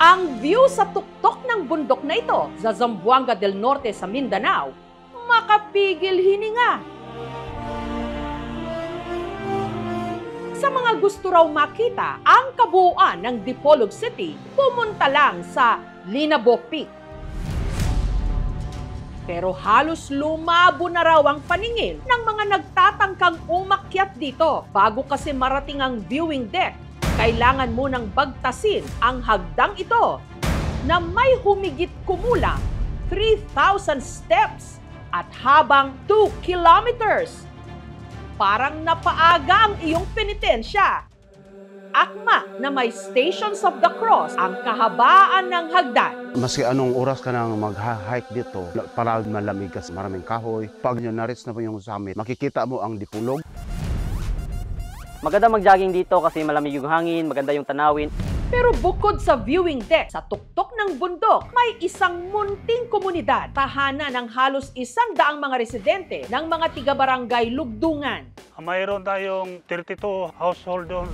Ang view sa tuktok ng bundok na ito sa Zamboanga del Norte sa Mindanao, makapigil hininga. Sa mga gusto raw makita ang kabuuan ng Dipolog City, pumunta lang sa Linabo Peak. Pero halos lumabo na raw ang paningin ng mga nagtatangkang umakyat dito. Bago kasi marating ang viewing deck, kailangan munang bagtasin ang hagdang ito na may humigit kumulang 3,000 steps at habang 2 kilometers. Parang napaaga ang iyong penitensya. Akma na may Stations of the Cross ang kahabaan ng hagdan. Maski anong oras ka nang mag-hike dito, para malamig kasi maraming kahoy. Pag na-reach na po yung summit, makikita mo ang Dipolog. Maganda mag-jogging dito kasi malamig yung hangin, maganda yung tanawin. Pero bukod sa viewing deck, sa tuktok ng bundok, may isang munting komunidad. Tahanan ng halos 100 mga residente ng mga tiga-barangay Lugdungan. Mayroon tayong 32 household doon.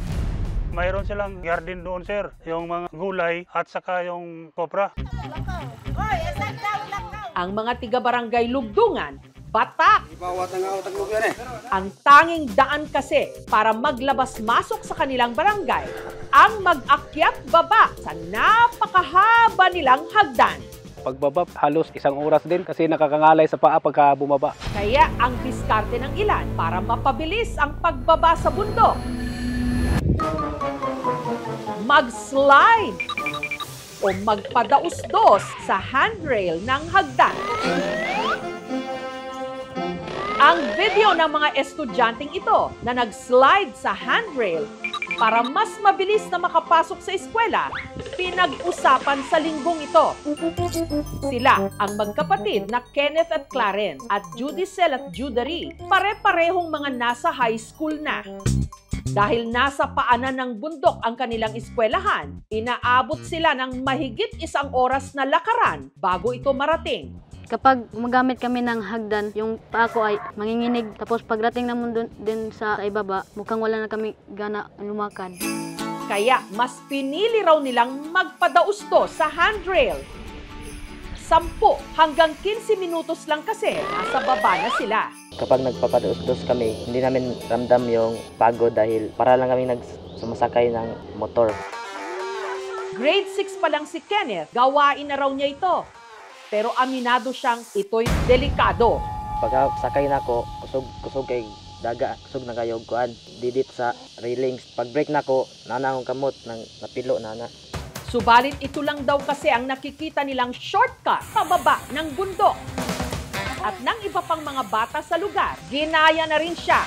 Mayroon silang garden doon, sir. Yung mga gulay at saka yung kopra. Ang mga tiga-barangay Lugdungan, batak! Ang tanging daan kasi para maglabas-masok sa kanilang barangay, ang mag-akyat baba sa napakahaba nilang hagdan. Pagbaba, halos 1 oras din kasi nakakangalay sa paa pagka bumaba. Kaya ang diskarte ng ilan para mapabilis ang pagbaba sa bundok, mag-slide o magpadausdos sa handrail ng hagdan. Ang video ng mga estudyanteng ito na nag-slide sa handrail para mas mabilis na makapasok sa eskwela, pinag-usapan sa linggong ito. Sila ang magkapatid na Kenneth at Clarence at Judicel at Judary, pare-parehong mga nasa high school na. Dahil nasa paanan ng bundok ang kanilang eskwelahan, inaabot sila ng mahigit 1 oras na lakaran bago ito marating. Kapag magamit kami ng hagdan, yung paa ko ay manginginig. Tapos pagdating naman din sa ibaba, mukhang wala na kami gana lumakad. Kaya mas pinili raw nilang magpadaustos sa handrail. 10 hanggang 15 minutos lang kasi nasa baba na sila. Kapag nagpapadausdos kami, hindi namin ramdam yung pagod dahil para lang kami sumasakay ng motor. Grade 6 pa lang si Kenneth, gawain na raw niya ito. Pero aminado siyang ito'y delikado. Pagka sakay na ako, kusog kay daga, kusog na kayo kuan, didit sa railings. Pag break na ako, nana akong kamot ng napilo nana. Subalit ito lang daw kasi ang nakikita nilang shortcut pababa ng bundok. At ng iba pang mga bata sa lugar, ginaya na rin siya.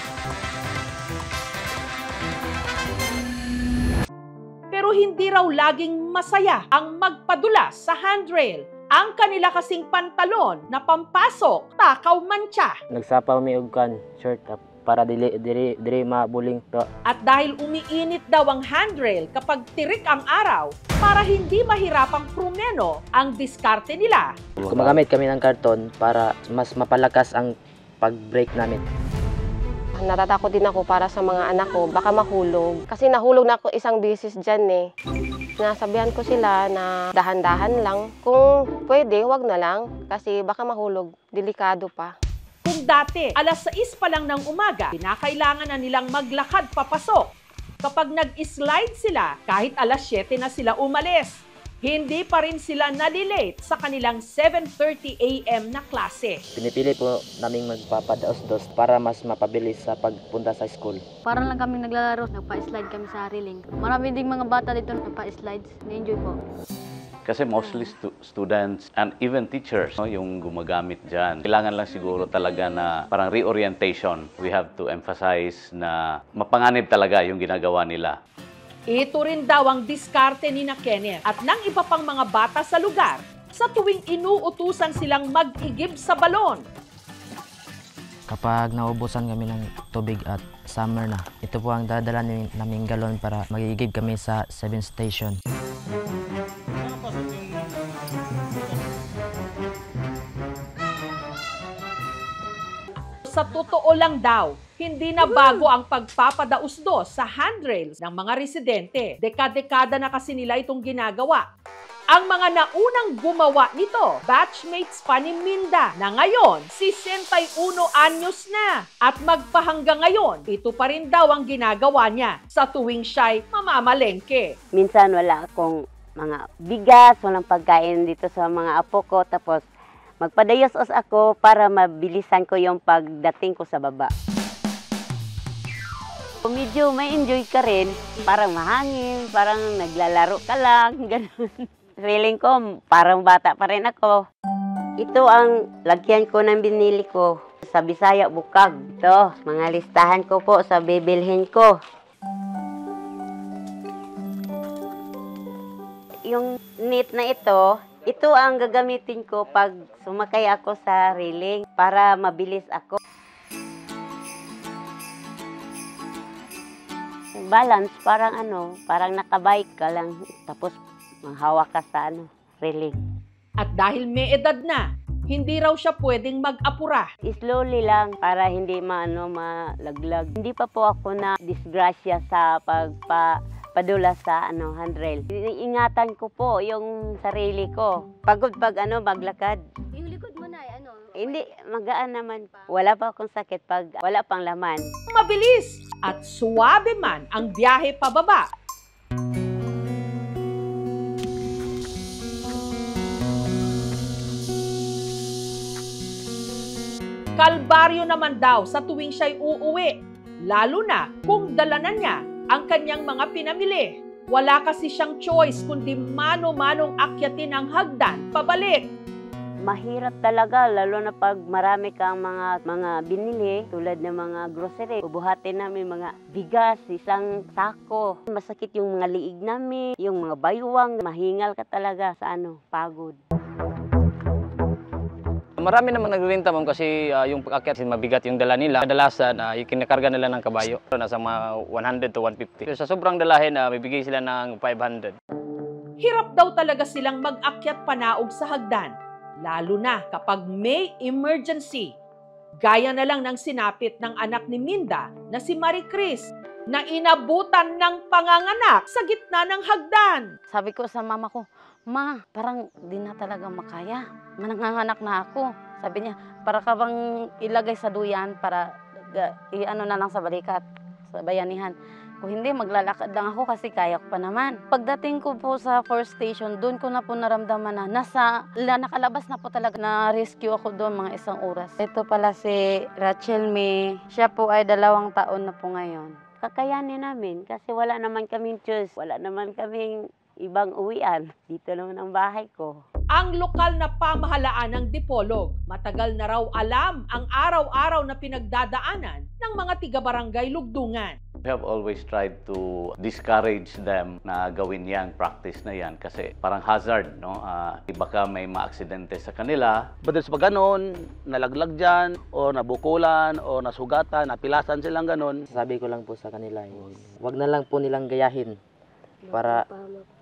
Pero hindi raw laging masaya ang magpadulas sa handrail. Ang kanila kasing pantalon na pampasok, takaw mantsa. Nagsapaw mi og kan short para dili mabuling to. At dahil umiinit daw ang handrail kapag tirik ang araw, para hindi mahirapang prumeno ang diskarte nila. Gumagamit kami ng karton para mas mapalakas ang pag-brake namin. Natatakot din ako para sa mga anak ko, baka mahulog. Kasi nahulog na ako isang beses dyan eh. Nasabihan ko sila na dahan-dahan lang. Kung pwede, wag na lang. Kasi baka mahulog, delikado pa. Kung dati, alas 6 pa lang ng umaga, pinakailangan na nilang maglakad papasok. Kapag nag-slide sila, kahit alas 7 na sila umalis, hindi pa rin sila nalilate sa kanilang 7:30 AM na klase. Pinipili po naming magpapadaos-dos para mas mapabilis sa pagpunta sa school. Parang lang kami naglalaro, nagpa-slide kami sa railing. Marami ding mga bata dito nagpa-slides. Na-enjoy po. Kasi mostly students and even teachers, no, yung gumagamit dyan. Kailangan lang siguro talaga na parang reorientation. We have to emphasize na mapanganib talaga yung ginagawa nila. Ito rin daw ang diskarte ni na Kenneth at ng iba pang mga bata sa lugar sa tuwing inuutusan silang mag-igib sa balon. Kapag naubusan kami ng tubig at summer na, ito po ang dadala naming galon para mag-igib kami sa 7 station. Sa totoo lang daw, hindi na bago ang pagpapadausdos sa handrails ng mga residente. Dekada-dekada na kasi nila itong ginagawa. Ang mga naunang gumawa nito, batchmates pa ni Minda na ngayon 61 anyos na. At magpahanggang ngayon, ito pa rin daw ang ginagawa niya sa tuwing siya'y mamamalengke. Minsan wala akong mga bigas, walang pagkain dito sa mga apo ko. Tapos magpadayos-os ako para mabilisan ko yung pagdating ko sa baba. Medyo may enjoy ka rin, parang mahangin, parang naglalaro ka lang, gano'n. Feeling ko, parang bata pa rin ako. Ito ang lagyan ko ng binili ko sa Bisaya Bukag. Ito, mga listahan ko po sa bibilhin ko. Yung net na ito ang gagamitin ko pag sumakay ako sa railing para mabilis ako. Balance, parang nakabike ka lang, tapos manghawak ka sa railing. At dahil may edad na, hindi raw siya pwedeng mag-apura. Slowly lang para hindi malaglag. Hindi pa po ako na disgrasya sa pagpadula sa handrail. Ingatan ko po yung sarili ko. Pagod pag maglakad. Yung likod mo na Hindi, magaan naman. Wala pa akong sakit pag wala pang laman. Mabilis at suwabe man ang biyahe pababa. Kalbaryo naman daw sa tuwing siya'y uuwi, lalo na kung dala na niya ang kanyang mga pinamili. Wala kasi siyang choice kundi mano-manong akyatin ang hagdan pabalik. Mahirap talaga, lalo na pag marami kang mga binili, tulad ng mga grocery. Bubuhatin namin mga bigas, isang sako. Masakit yung mga liig namin, yung mga baywang. Mahingal ka talaga sa pagod. Marami naman nagrenta ma'am kasi yung pag-akyat mabigat yung dala nila. Kadalasan yung kinakarga nila ng kabayo. Nasa mga 100 to 150. Sa sobrang dalahin, bibigay sila ng 500. Hirap daw talaga silang mag-akyat panaog sa hagdan, lalo na kapag may emergency. Gaya na lang ng sinapit ng anak ni Minda na si Marie Chris na inabutan ng panganganak sa gitna ng hagdan. Sabi ko sa mama ko, "Ma, parang di na talaga makaya. Mananganak na ako." Sabi niya, "Para ka bang ilagay sa duyan para na lang sa balikat, sa bayanihan." Kung hindi, maglalakad lang ako kasi kaya ko pa naman. Pagdating ko po sa first station, doon ko na po naramdaman na nakalabas na po talaga. Na-rescue ako doon mga 1 oras. Ito pala si Rachel May. Siya po ay 2 taon na po ngayon. Kakayanin namin kasi wala naman kaming choice. Wala naman kaming ibang uwian. Dito naman ang bahay ko. Ang lokal na pamahalaan ng Dipolog, matagal na raw alam ang araw-araw na pinagdadaanan ng mga tiga-barangay Lugdungan. We have always tried to discourage them na gawin yan, practice na yan kasi parang hazard, no? Baka may maaksidente sa kanila. But pag ganon, nalaglag dyan, o nabukulan, o nasugatan, napilasan silang ganon. Sabi ko lang po sa kanila, wag na lang po nilang gayahin para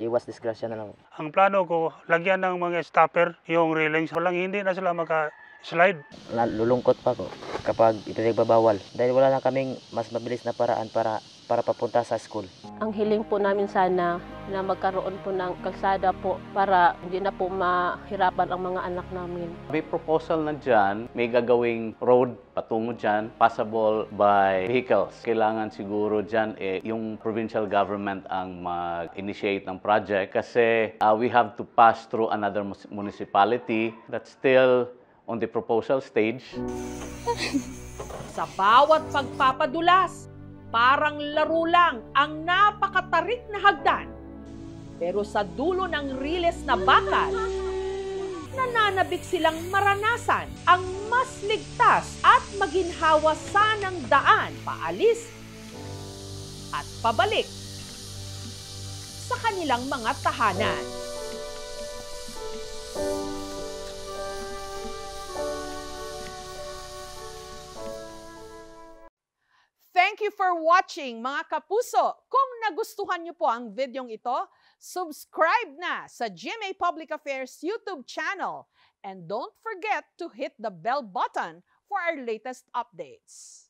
iwas disgrasya na lang. Ang plano ko, lagyan ng mga stopper yung railings. Walang hindi na sila maka-slide. Lulungkot pa ko kapag ipinagbabawal. Dahil wala na kaming mas mabilis na paraan para papunta sa school. Ang hiling po namin sana na magkaroon po ng kalsada po para hindi na po mahirapan ang mga anak namin. May proposal na dyan, may gagawing road patungo dyan, passable by vehicles. Kailangan siguro dyan yung provincial government ang mag-initiate ng project kasi we have to pass through another municipality that's still on the proposal stage. Sa bawat pagpapadulas, parang laro lang ang napakatarik na hagdan. Pero sa dulo ng riles na bakal, nananabik silang maranasan ang mas ligtas at maginhawa sanang daan paalis at pabalik sa kanilang mga tahanan. Thank you for watching, mga kapuso. Kung nagustuhan niyo po ang videong ito, subscribe na sa GMA Public Affairs YouTube channel. And don't forget to hit the bell button for our latest updates.